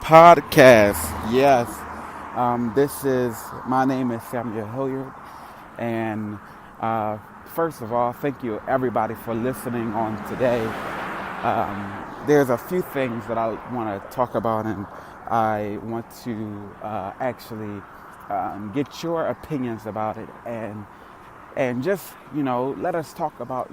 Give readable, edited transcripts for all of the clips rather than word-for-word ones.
podcast. Yes. My name is Samuel Hilliard. And first of all, thank you everybody for listening on today. There's a few things that I want to talk about, and I want to actually get your opinions about it, and just let us talk about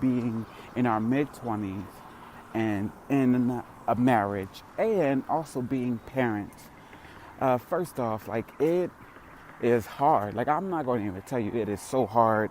being in our mid 20s and in a marriage, and also being parents. First off, like, it is hard. Like, I'm not going to even tell you, it is so hard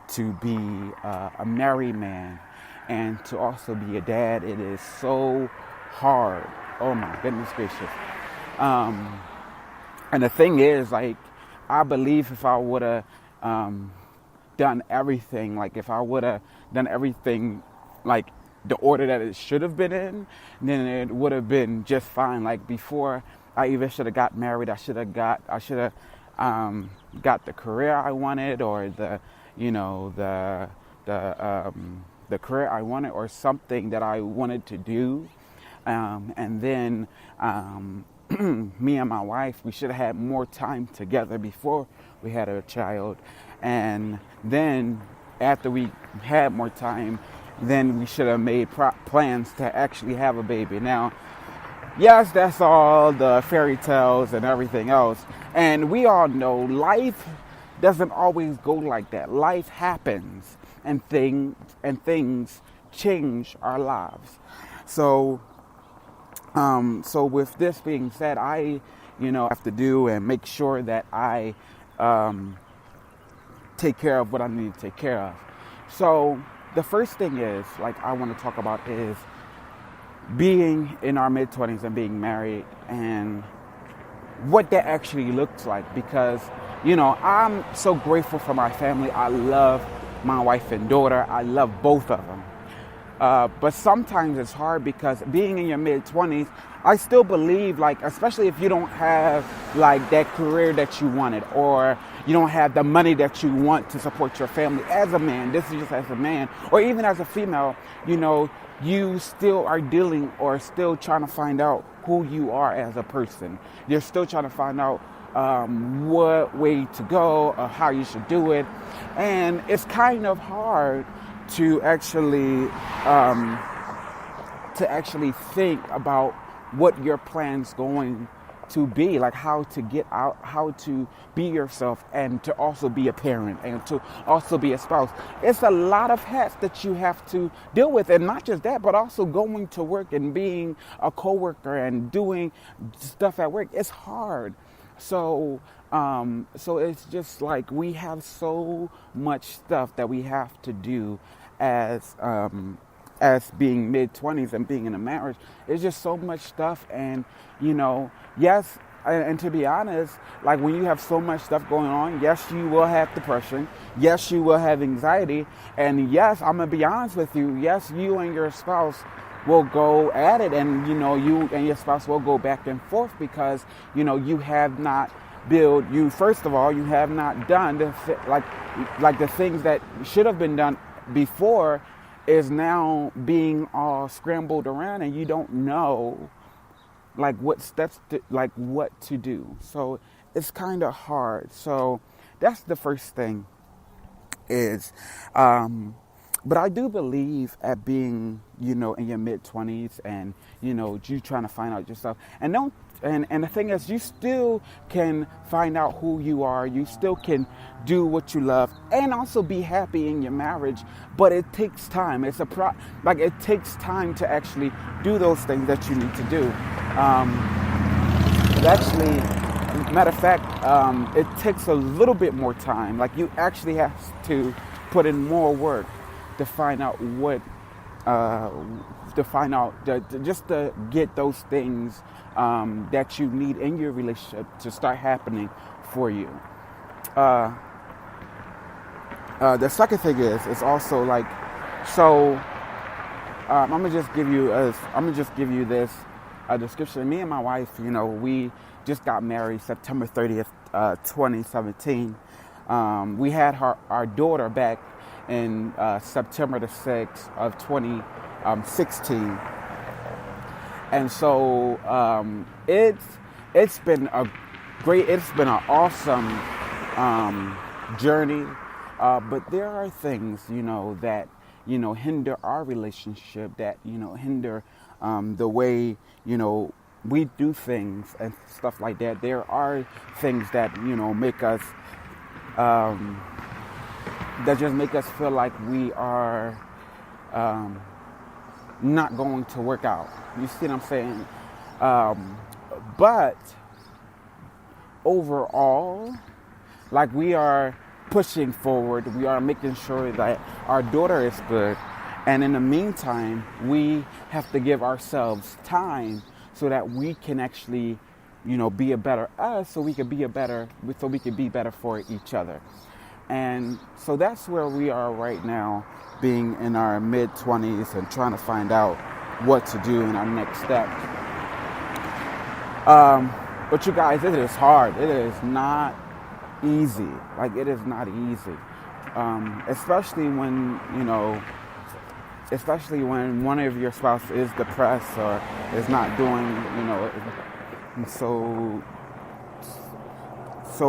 to be a married man and to also be a dad. It is so hard. Oh my goodness gracious. And the thing is, like, I believe if I would have done everything, like if I would have done everything like the order that it should have been in, then it would have been just fine. Like, before I even should have got married, I should have got the career I wanted, or the career I wanted, or something that I wanted to do. And then me and my wife, we should have had more time together before we had a child. And then after we had more time, then we should have made plans to actually have a baby. Now, yes, that's all the fairy tales and everything else. And we all know life doesn't always go like that. Life happens, and things change our lives. So with this being said, I have to do and make sure that I take care of what I need to take care of. So the first thing is, like, I want to talk about is being in our mid-20s and being married, and what that actually looks like. Because I'm so grateful for my family. I love my wife and daughter. I love both of them. But sometimes it's hard, because being in your mid-20s, I still believe, like, especially if you don't have like that career that you wanted, or you don't have the money that you want to support your family as a man. This is just as a man, or even as a female, you still are dealing, or still trying to find out who you are as a person. You're still trying to find out what way to go, or how you should do it. And it's kind of hard to actually think about what your plan's going to be, like how to get out, how to be yourself, and to also be a parent, and to also be a spouse. It's a lot of hats that you have to deal with, and not just that, but also going to work and being a coworker and doing stuff at work. It's hard. So it's just like we have so much stuff that we have to do as being mid-20s and being in a marriage. It's just so much stuff. And yes, and to be honest, like, when you have so much stuff going on, yes, you will have depression, yes, you will have anxiety, and yes, I'm gonna be honest with you, yes, you and your spouse will go at it, and you and your spouse will go back and forth, because you have not first of all, you have not done the things that should have been done before, is now being all scrambled around, and you don't know like what steps what to do. So it's kind of hard. So that's the first thing is but I do believe at being in your mid-20s, and you trying to find out yourself, and don't and the thing is, you still can find out who you are. You still can do what you love, and also be happy in your marriage. But it takes time. It takes time to actually do those things that you need to do. Matter of fact, it takes a little bit more time. Like, you actually have to put in more work to find out just to get those things that you need in your relationship to start happening for you. The second thing is also like, so I'm gonna just give you this description. Me and my wife, we just got married September 30th, 2017. We had our daughter back in September the 6th of 2016. And so it's been a it's been an awesome journey. But there are things, that, hinder our relationship, that, hinder the way, we do things and stuff like that. There are things that, make us, that just make us feel like we are not going to work out. You see what I'm saying? But overall, like, we are pushing forward. We are making sure that our daughter is good. And in the meantime, we have to give ourselves time so that we can actually, be a better us, so we can be better for each other. And so that's where we are right now, being in our mid-20s and trying to find out what to do in our next step. But you guys, it is hard. It is not easy. Like, it is not easy. Especially when, especially when one of your spouse is depressed or is not doing, so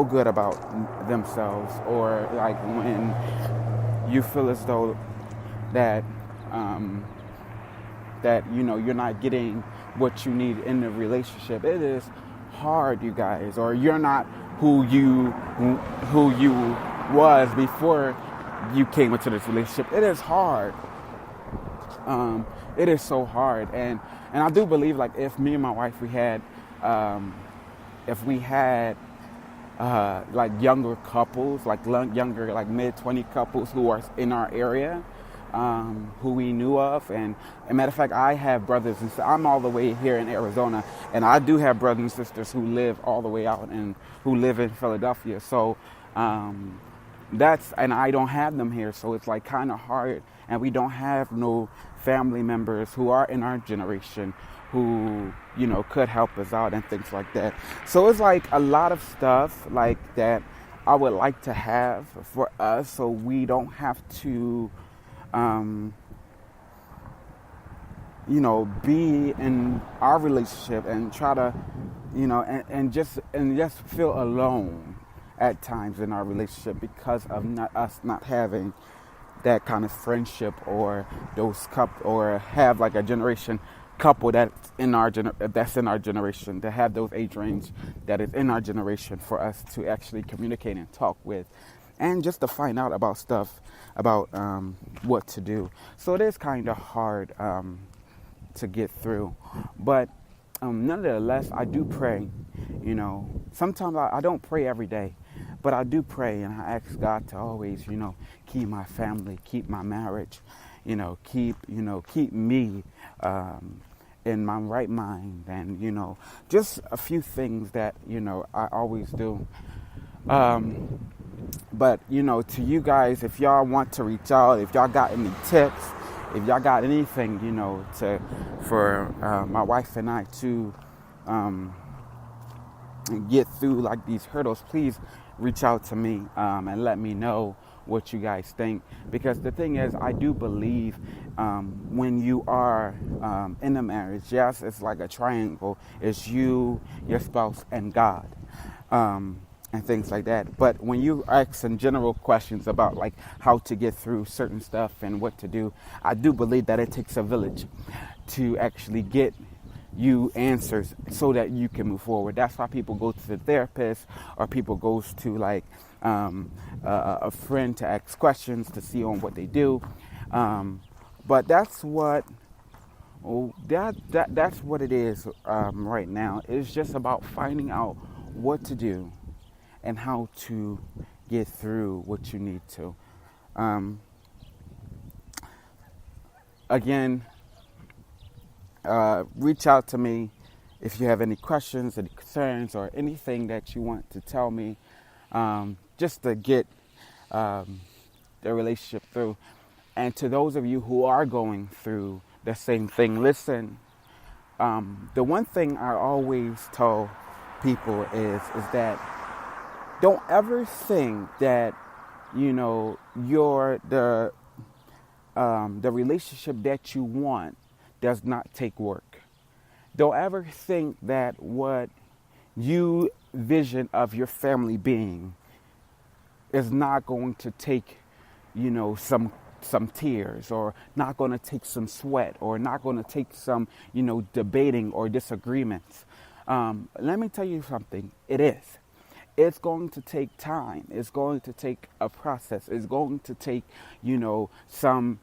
good about themselves, or like when you feel as though that you're not getting what you need in the relationship. It is hard, you guys. Or you're not who you was before you came into this relationship. It is hard. It is so hard. And I do believe, like, if me and my wife, if we had like younger couples, like younger, like mid-20 couples who are in our area, who we knew of. And a matter of fact, I have brothers and sisters. I'm all the way here in Arizona, and I do have brothers and sisters who live all the way out and who live in Philadelphia. So and I don't have them here, so it's like kind of hard. And we don't have no family members who are in our generation who, could help us out and things like that. So it's like a lot of stuff like that I would like to have for us, so we don't have to, be in our relationship and try to, and just feel alone at times in our relationship because of us not having that kind of friendship, or or have like a generation couple that's in our generation, to have those age range that is in our generation for us to actually communicate and talk with, and just to find out about stuff about what to do. So it is kind of hard to get through, but nonetheless, I do pray. Sometimes I don't pray every day, but I do pray, and I ask God to always, keep my family, keep my marriage, keep me in my right mind, and just a few things that I always do. But to you guys, if y'all want to reach out, if y'all got any tips, if y'all got anything, for my wife and I to get through like these hurdles, please reach out to me and let me know what you guys think. Because the thing is, I do believe when you are in a marriage, yes, it's like a triangle. It's you, your spouse, and God. And things like that. But when you ask some general questions about like how to get through certain stuff and what to do, I do believe that it takes a village to actually get you answers so that you can move forward. That's why people go to the therapist, or people goes to like a friend to ask questions to see on what they do. But that's what that's what it is right now. It's just about finding out what to do and how to get through what you need to. Again, reach out to me if you have any questions, any concerns, or anything that you want to tell me, just to get the relationship through. And to those of you who are going through the same thing, listen, the one thing I always tell people is that don't ever think that, the relationship that you want does not take work. Don't ever think that what you vision of your family being is not going to take, some tears, or not going to take some sweat, or not going to take some, debating or disagreements. Let me tell you something. It is. It's going to take time. It's going to take a process. It's going to take, some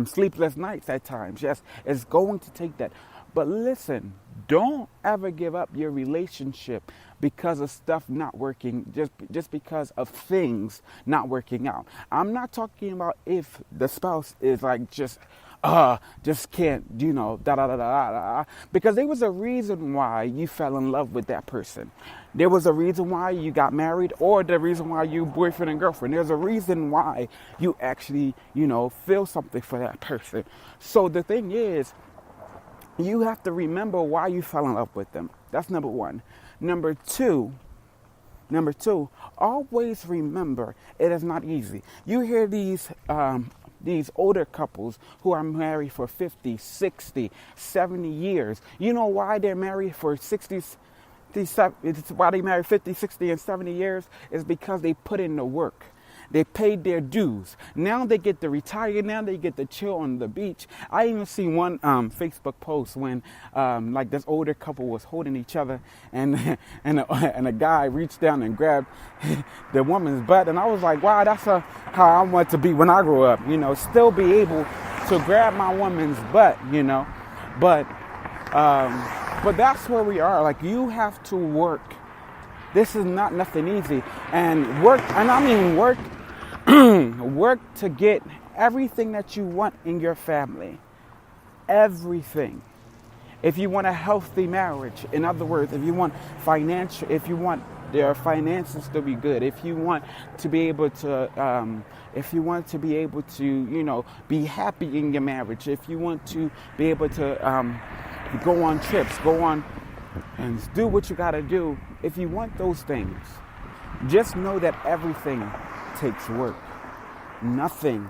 sleepless nights at times. Yes, it's going to take that. But listen, don't ever give up your relationship because of stuff not working, just because of things not working out. I'm not talking about if the spouse is like just can't, da da da da da. Because there was a reason why you fell in love with that person. There was a reason why you got married, or the reason why you boyfriend and girlfriend. There's a reason why you actually, feel something for that person. So the thing is, you have to remember why you fell in love with them. That's number one. Number two, always remember it is not easy. You hear these older couples who are married for 50, 60, 70 years. You know why they're married for 60, why they married 50, 60, and 70 years? Is because they put in the work. They paid their dues. Now they get to retire. Now they get to chill on the beach. I even see one Facebook post when like this older couple was holding each other, and a guy reached down and grabbed the woman's butt, and I was like, wow, that's how I want to be when I grow up. Still be able to grab my woman's butt. But that's where we are. Like, you have to work. This is not nothing easy, and work to get everything that you want in your family. Everything. If you want a healthy marriage, in other words, if you want their finances to be good, if you want to be able to, be happy in your marriage, if you want to be able to go on trips, go on and do what you got to do. If you want those things, just know that everything takes work. Nothing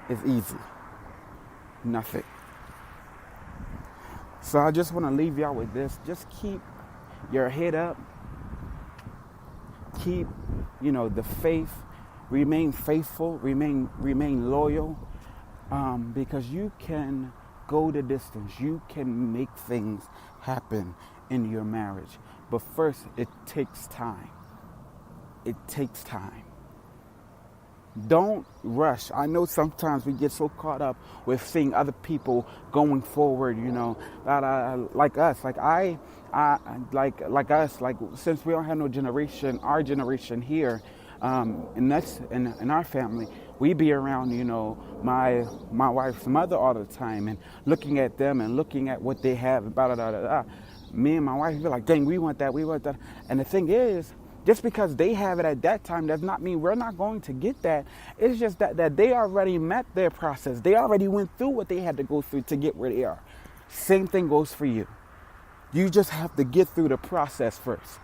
is easy. Nothing. So I just want to leave y'all with this. Just keep your head up. Keep, the faith. Remain faithful. Remain loyal. Because you can go the distance. You can make things happen in your marriage. But first, it takes time. It takes time. Don't rush. I know sometimes we get so caught up with seeing other people going forward, like us. Since we don't have no generation, our generation here, and that's in our family, we be around, my wife's mother all the time, and looking at them and looking at what they have, Me and my wife be like, dang, we want that. And the thing is, just because they have it at that time does not mean we're not going to get that. It's just that they already met their process. They already went through what they had to go through to get where they are. Same thing goes for you. You just have to get through the process first.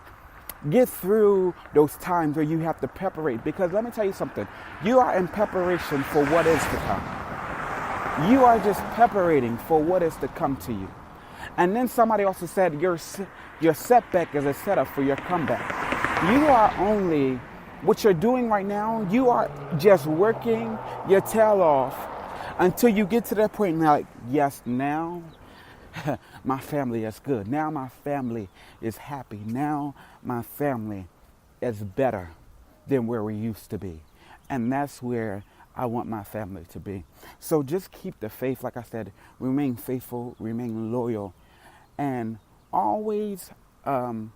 Get through those times where you have to preparate. Because let me tell you something. You are in preparation for what is to come. You are just preparating for what is to come to you. And then somebody also said your setback is a setup for your comeback. You are only, what you're doing right now, you are just working your tail off until you get to that point and like, yes, now my family is good. Now my family is happy. Now my family is better than where we used to be. And that's where I want my family to be. So just keep the faith. Like I said, remain faithful, remain loyal, and always, and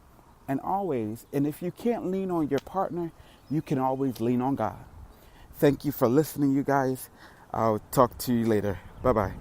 if you can't lean on your partner, you can always lean on God. Thank you for listening, you guys. I'll talk to you later. Bye-bye.